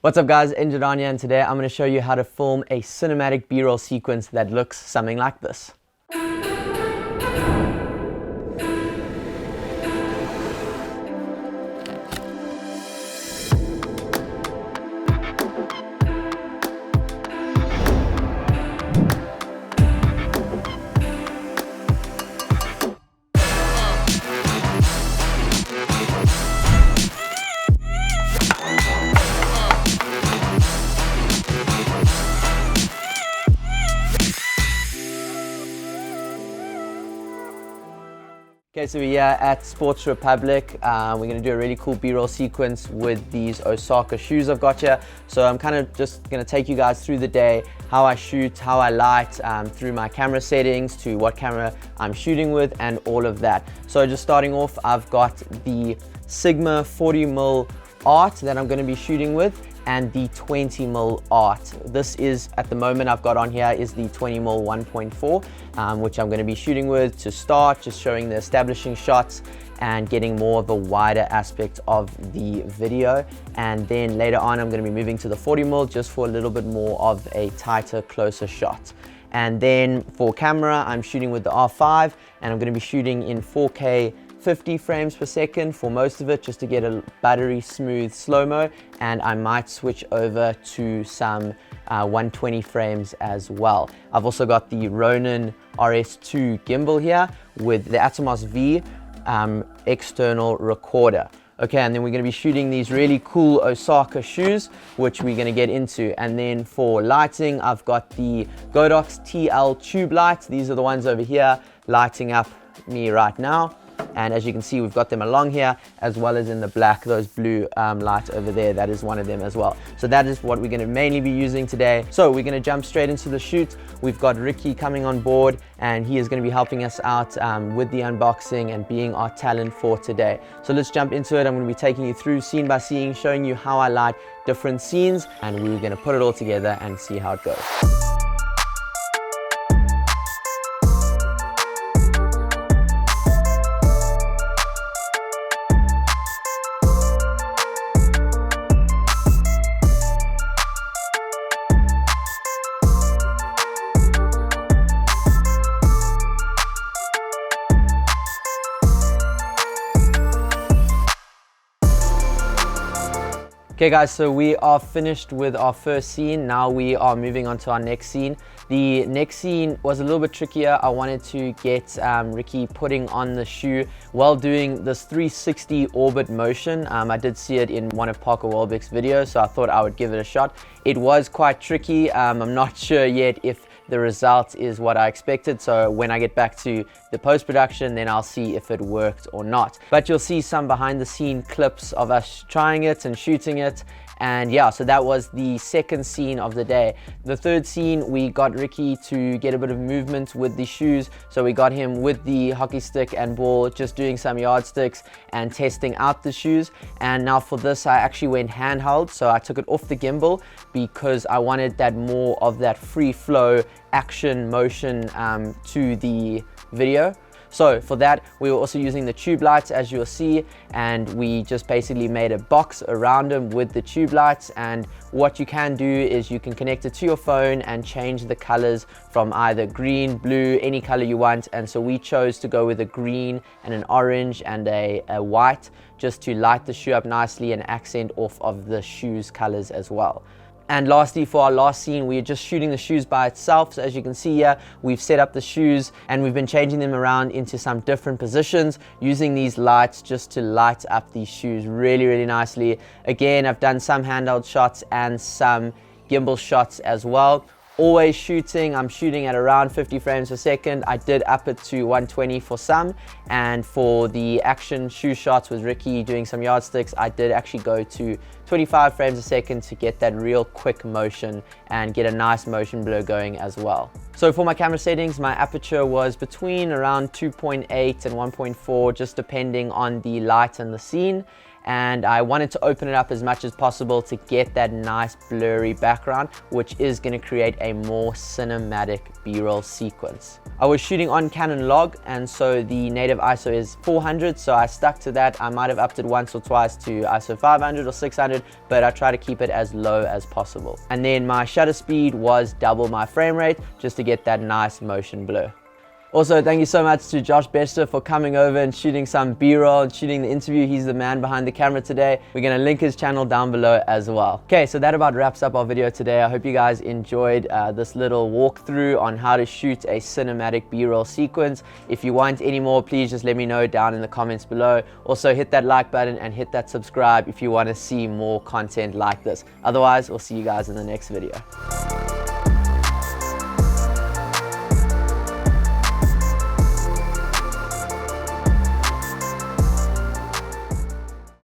What's up guys, Engineer, and today I'm going to show you how to film a cinematic B-roll sequence that looks something like this. Okay, so we're here at Sports Republic. We're going to do a really cool B-roll sequence with these Osaka shoes I've got here. So I'm kind of just going to take you guys through the day, how I shoot, how I light, through my camera settings to what camera I'm shooting with and all of that. So just starting off, I've got the Sigma 40mm art that I'm going to be shooting with and the 20mm art. This is, at the moment I've got on here, is the 20mm 1.4, which I'm going to be shooting with to start, just showing the establishing shots and getting more of a wider aspect of the video. And then later on I'm going to be moving to the 40mm just for a little bit more of a tighter, closer shot. And then for camera, I'm shooting with the R5 and I'm going to be shooting in 4K 50 frames per second for most of it, just to get a buttery smooth slow-mo, and I might switch over to some 120 frames as well. I've also got the Ronin S2 gimbal here with the Atomos V external recorder. Okay, and then we're going to be shooting these really cool Osaka shoes, which we're going to get into. And then for lighting, I've got the Godox TL tube lights. These are the ones over here lighting up me right now. And as you can see, we've got them along here, as well as in the black, those blue lights over there. That is one of them as well. So that is what we're going to mainly be using today. So we're going to jump straight into the shoot. We've got Ricky coming on board, and he is going to be helping us out with the unboxing and being our talent for today. So let's jump into it. I'm going to be taking you through scene by scene, showing you how I light different scenes, and we're going to put it all together and see how it goes. Okay guys, so we are finished with our first scene. Now we are moving on to our next scene. The next scene was a little bit trickier. I wanted to get Ricky putting on the shoe while doing this 360 orbit motion. I did see it in one of Parker Walbeck's videos, so I thought I would give it a shot. It was quite tricky. I'm not sure yet if the result is what I expected, so when I get back to the post-production, then I'll see if it worked or not. But you'll see some behind the scene clips of us trying it and shooting it. And yeah, so that was the second scene of the day. The third scene, we got Ricky to get a bit of movement with the shoes. So we got him with the hockey stick and ball, just doing some yardsticks and testing out the shoes. And now for this, I actually went handheld. So I took it off the gimbal because I wanted that more of that free flow action motion to the video. So for that, we were also using the tube lights, as you'll see, and we just basically made a box around them with the tube lights. And what you can do is you can connect it to your phone and change the colors from either green, blue, any color you want. And so we chose to go with a green and an orange and a white, just to light the shoe up nicely and accent off of the shoe's colors as well. And lastly, for our last scene, we're just shooting the shoes by itself. So as you can see here, we've set up the shoes and we've been changing them around into some different positions, using these lights just to light up these shoes really, really nicely. Again, I've done some handheld shots and some gimbal shots as well. Always shooting, I'm shooting at around 50 frames per second. I did up it to 120 for some, and for the action shoe shots with Ricky doing some yardsticks, I did actually go to 25 frames a second to get that real quick motion and get a nice motion blur going as well. So for my camera settings, my aperture was between around 2.8 and 1.4, just depending on the light and the scene. and I wanted to open it up as much as possible to get that nice blurry background, which is going to create a more cinematic B-roll sequence. I was shooting on Canon log, and so the native ISO is 400, so I stuck to that. I might have upped it once or twice to ISO 500 or 600, but I try to keep it as low as possible. And then my shutter speed was double my frame rate just to get that nice motion blur. Also, thank you so much to Josh Bester for coming over and shooting some B-roll and shooting the interview. He's the man behind the camera today. We're gonna link his channel down below as well. Okay, so that about wraps up our video today. I hope you guys enjoyed this little walkthrough on how to shoot a cinematic B-roll sequence. If you want any more, please just let me know down in the comments below. Also, hit that like button and hit that subscribe if you want to see more content like this. Otherwise, we'll see you guys in the next video.